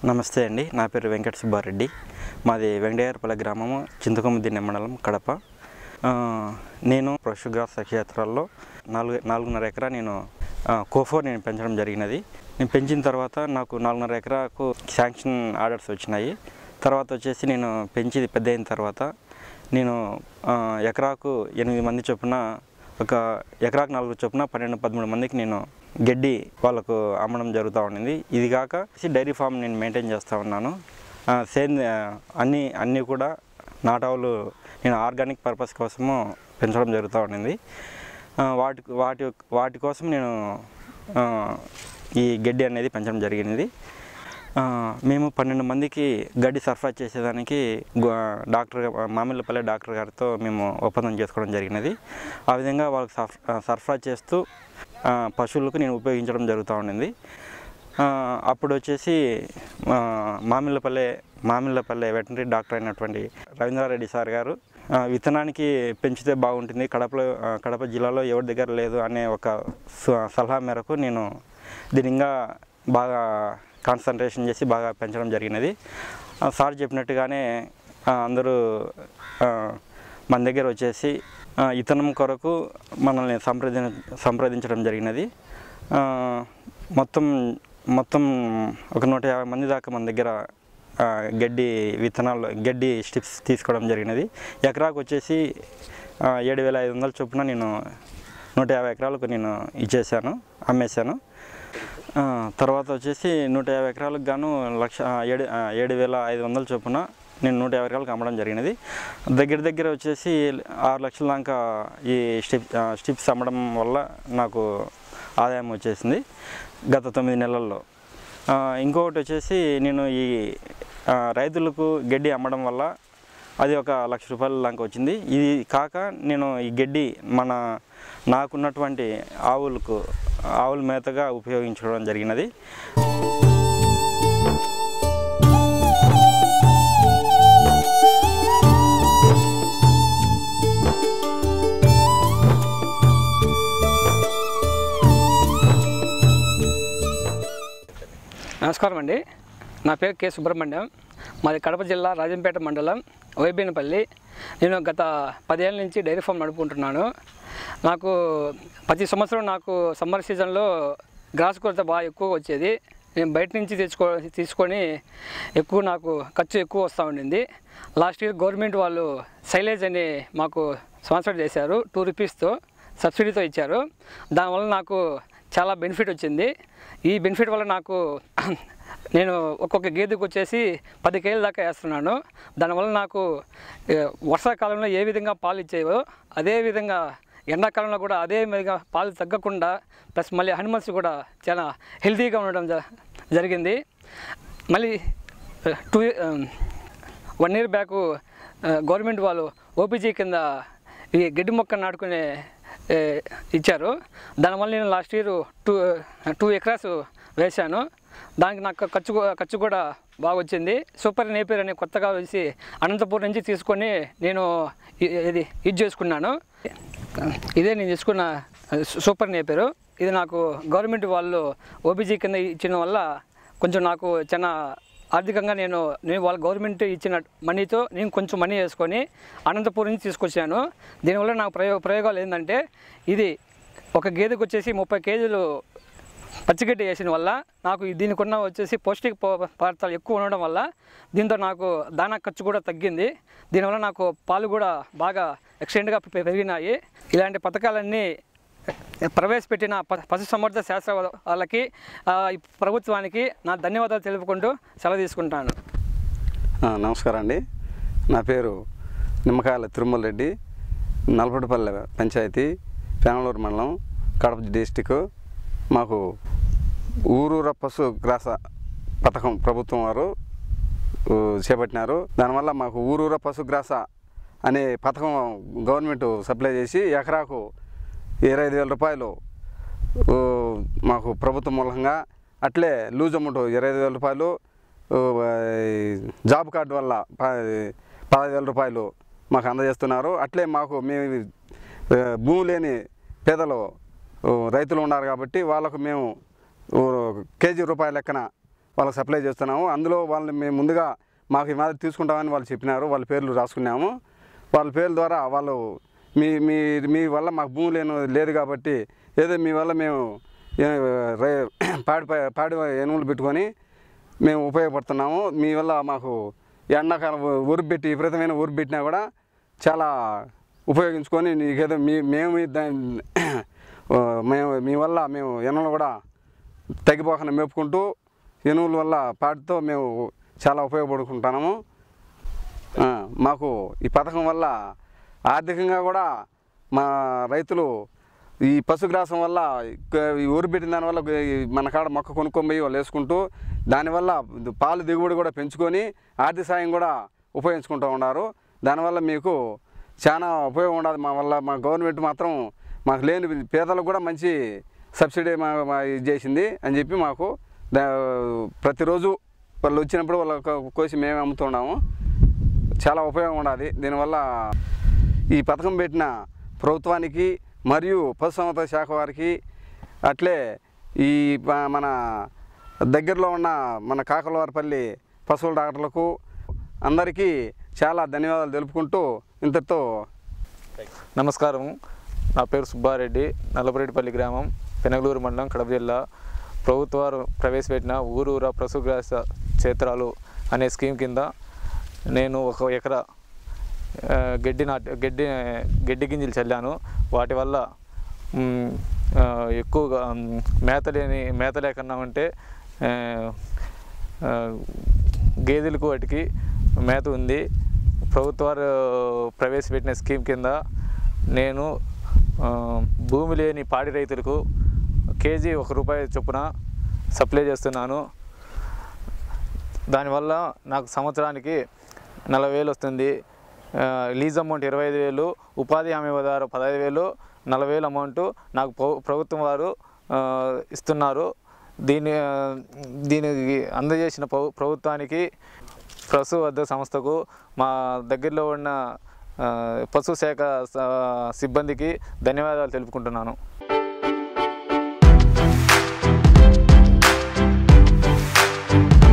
నమస్తే అండి. నా పేరు వెంకట సుబ్బారెడ్డి. మాది వెంకటేశ్వరపల్లి గ్రామము, చింతకొమ్ముదిన్నె మండలం, కడప. నేను పశుగ్రాస క్షేత్రాల్లో 4.5 ఎకరా నేను కోఫోర్ నేను పెంచడం జరిగినది. నేను పెంచిన తర్వాత నాకు 4.5 ఎకరాకు శాంక్షన్ ఆర్డర్స్ వచ్చినాయి. తర్వాత వచ్చేసి నేను పెంచి పెద్ద అయిన తర్వాత నేను ఎకరాకు 8 మంది చొప్పున, ఒక ఎకరాకు 4 చొప్పున 12-13 మందికి నేను గడ్డి వాళ్ళకు అమ్మడం జరుగుతూ ఉండింది. ఇది కాక డైరీ ఫామ్ నేను మెయింటైన్ చేస్తూ ఉన్నాను. అన్నీ కూడా నాటావులు నేను ఆర్గానిక్ పర్పస్ కోసము పెంచడం జరుగుతూ ఉండింది. వాటి కోసం నేను ఈ గడ్డి అనేది పెంచడం జరిగినది. మేము 12 మందికి గడ్డి సరఫరా చేసేదానికి మామిళ్ళపల్లె డాక్టర్ గారితో మేము ఒప్పందం చేసుకోవడం జరిగినది. ఆ విధంగా వాళ్ళకి సరఫరా చేస్తూ పశువులకు నేను ఉపయోగించడం జరుగుతూ ఉండింది. అప్పుడు వచ్చేసి మామిళ్ళపల్లె వెటనరీ డాక్టర్ అయినటువంటి రవీంద్రారెడ్డి సార్ గారు విత్తనానికి పెంచితే బాగుంటుంది, కడప జిల్లాలో ఎవరి దగ్గర లేదు అనే ఒక సలహా మేరకు నేను దీనిగా బాగా కాన్సన్ట్రేషన్ చేసి బాగా పెంచడం జరిగినది. సార్ చెప్పినట్టుగానే అందరూ మన దగ్గర వచ్చేసి విత్తనం కొరకు మనల్ని సంప్రదించడం జరిగినది. మొత్తం ఒక 150 మంది దాకా మన దగ్గర గడ్డి స్టిప్స్ తీసుకోవడం జరిగినది. ఎకరాకు వచ్చేసి 7,500 చొప్పున నేను 150 ఎకరాలకు నేను అమ్మేశాను. తర్వాత వచ్చేసి 150 ఎకరాలకు గాను 7,500 చొప్పున నేను 150 ఎకరాలకు అమ్మడం జరిగినది. దగ్గర వచ్చేసి 6 లక్షల దాకా ఈ స్టిప్స్ అమ్మడం వల్ల నాకు ఆదాయం వచ్చేసింది గత 9 నెలల్లో. ఇంకొకటి వచ్చేసి నేను ఈ రైతులకు గడ్డి అమ్మడం వల్ల అది ఒక 1,00,000 రూపాయల దాకా వచ్చింది. ఇది కాక నేను ఈ గడ్డి నాకున్నటువంటి ఆవుల మేతగా ఉపయోగించడం జరిగినది. నమస్కారం అండి. నా పేరు కె సుబ్రహ్మణ్యం. మాది కడప జిల్లా రాజంపేట మండలం వైబీనపల్లి. నేను గత 10 ఏళ్ళ నుంచి డైరీ ఫామ్ నడుపుకుంటున్నాను. నాకు ప్రతి సంవత్సరం నాకు సమ్మర్ సీజన్లో గ్రాస్ కొరత బాగా ఎక్కువ వచ్చేది. నేను బయట నుంచి తీసుకొని నాకు ఖర్చు ఎక్కువ వస్తూ ఉండింది. లాస్ట్ ఇయర్ గవర్నమెంట్ వాళ్ళు సైలేజ్ అని మాకు స్పాన్సర్ చేశారు. 2 రూపీస్తో సబ్సిడీతో ఇచ్చారు. దానివల్ల నాకు చాలా బెనిఫిట్ వచ్చింది. ఈ బెనిఫిట్ వల్ల నేను ఒక్కొక్క గేదెకు వచ్చేసి 10 కేజీల దాకా వేస్తున్నాను. దానివల్ల నాకు వర్షాకాలంలో ఏ విధంగా పాలు ఇచ్చేవో అదేవిధంగా ఎండాకాలంలో కూడా అదే విధంగా పాలు తగ్గకుండా, ప్లస్ మళ్ళీ అనిమల్స్ కూడా చాలా హెల్తీగా ఉండడం జరిగింది. మళ్ళీ 1 ఇయర్ బ్యాక్ గవర్నమెంట్ వాళ్ళు ఓపీజీ కింద ఈ గడ్డి మొక్క నాటుకునే ఇచ్చారు. దానివల్ల నేను లాస్ట్ ఇయర్ 2 ఎకరాస్ వేశాను. దానికి నాకు ఖర్చు కూడా బాగా వచ్చింది. సూపర్ నేపియర్ అనే కొత్తగా వేసి అనంతపూర్ నుంచి తీసుకొని నేను ఇది చేసుకున్నాను. ఇదే నేను తీసుకున్న సూపర్ నేపియర్. ఇది నాకు గవర్నమెంట్ వాళ్ళు ఓబీజీ కింద ఇచ్చిన వల్ల కొంచెం నాకు చాలా ఆర్థికంగా నేను వాళ్ళ గవర్నమెంట్ ఇచ్చిన మనీతో నేను కొంచెం మనీ వేసుకొని అనంతపూర్ నుంచి తీసుకొచ్చాను. దీనివల్ల నాకు ప్రయోగాలు ఏంటంటే, ఇది ఒక గేదెకు వచ్చేసి 30 కేజీలు పచ్చిగడ్డి వేసిన వల్ల నాకు దీనికి ఉన్న వచ్చేసి పౌష్టిక పదార్థాలు ఎక్కువ ఉండడం వల్ల దీంతో నాకు దానా ఖర్చు కూడా తగ్గింది. దీనివల్ల నాకు పాలు కూడా బాగా ఎక్స్టెంట్గా పెరిగినాయి. ఇలాంటి పథకాలన్నీ ప్రవేశపెట్టిన పశుసంవర్ధక శాస్త్ర వాళ్ళకి, ప్రభుత్వానికి నా ధన్యవాదాలు తెలుపుకుంటూ సెలవు తీసుకుంటాను. నమస్కారం అండి. నా పేరు నిమ్మకాయల తిరుమల రెడ్డి. నల్పటిపల్లె పంచాయతీ, పెనమలూరు మండలం, కడప డిస్టిక్. మాకు ఊరూర పశుగ్రాస పథకం ప్రభుత్వం వారు చేపట్టినారు. దానివల్ల మాకు ఊరూర పశుగ్రాస అనే పథకం గవర్నమెంట్ సప్లై చేసి ఎకరాకు 25,000 రూపాయలు మాకు ప్రభుత్వం మూలంగా, అట్లే లూజ్ అమౌంట్ 25,000 రూపాయలు, జాబ్ కార్డు వల్ల 15,000 రూపాయలు మాకు అందజేస్తున్నారు. అట్లే మేము భూమి లేని పేదలు రైతులు ఉన్నారు కాబట్టి వాళ్ళకు మేము కేజీ రూపాయల లెక్కన వాళ్ళకి సప్లై చేస్తున్నాము. అందులో వాళ్ళని మేము ముందుగా మాకు ఈ మాదిరి తీసుకుంటామని వాళ్ళు చెప్పినారు. వాళ్ళ పేర్లు రాసుకున్నాము. వాళ్ళ పేర్ల ద్వారా వాళ్ళు మీ వల్ల మాకు భూమి లేదు కాబట్టి ఏదో మీ వల్ల మేము పాడి ఎనుములు పెట్టుకొని మేము ఉపయోగపడుతున్నాము. మీ వల్ల మాకు ఎండాకాలం ఊరికి పెట్టి విపరీతమైన ఊరికి పెట్టినా కూడా చాలా ఉపయోగించుకొని నీకేదో మేము మీ వల్ల మేము ఎనుములు కూడా తగ్గిపోకుండా మేపుకుంటూ ఎనుముల వల్ల పాటితో మేము చాలా ఉపయోగపడుకుంటున్నాము. మాకు ఈ పథకం వల్ల ఆర్థికంగా కూడా మా రైతులు ఈ పశుగ్రాసం వల్ల ఈ ఊరు పెట్టిన దానివల్ల మన కాడ మొక్క కొనుక్కొని పోయి వాళ్ళు వేసుకుంటూ దానివల్ల పాలు దిగుబడి కూడా పెంచుకొని ఆర్థిక సాయం కూడా ఉపయోగించుకుంటూ ఉన్నారు. దానివల్ల మీకు చాలా ఉపయోగం ఉండదు. మా గవర్నమెంట్ మాత్రం మాకు లేని పేదలకు కూడా మంచి సబ్సిడీ ఇది చేసింది అని చెప్పి మాకు ప్రతిరోజు వాళ్ళు వచ్చినప్పుడు వాళ్ళ కోసి మేమే అమ్ముతున్నాము. చాలా ఉపయోగం ఉండదు. దీనివల్ల ఈ పథకం పెట్టిన ప్రభుత్వానికి మరియు పశుసంవర్ధక శాఖ వారికి అట్లే ఈ మన దగ్గరలో ఉన్న మన కాకలవారిపల్లి పశువుల డాక్టర్లకు అందరికీ చాలా ధన్యవాదాలు తెలుపుకుంటూ ఇంతటితో నమస్కారం. నా పేరు సుబ్బారెడ్డి, నల్లపురెడ్డిపల్లి గ్రామం, పెనగలూరు మండలం, కడప జిల్లా. ప్రభుత్వాలు ప్రవేశపెట్టిన ఊరూరా పశుగ్రాస క్షేత్రాలు అనే స్కీమ్ కింద నేను 1 ఎకరా గడ్డి గింజలు చల్లాను. వాటి వల్ల ఎక్కువగా మేత లేకన్నా ఉంటే గేదెలకు వాటికి మేత ఉంది. ప్రభుత్వాలు ప్రవేశపెట్టిన స్కీమ్ కింద నేను భూమి లేని పాడి రైతులకు కేజీ ₹1 చొప్పున సప్లై చేస్తున్నాను. దానివల్ల నాకు సంవత్సరానికి 40,000 వస్తుంది. లీజ్ అమౌంట్ 25,000, ఉపాధి హామీ పదారు 15,000, 40,000 అమౌంట్ నాకు ప్రభుత్వం వారు ఇస్తున్నారు. దీనికి అందజేసిన ప్రభుత్వానికి, పశువర్ధక సంస్థకు, మా దగ్గరలో ఉన్న పశుశాఖ సిబ్బందికి ధన్యవాదాలు తెలుపుకుంటున్నాను.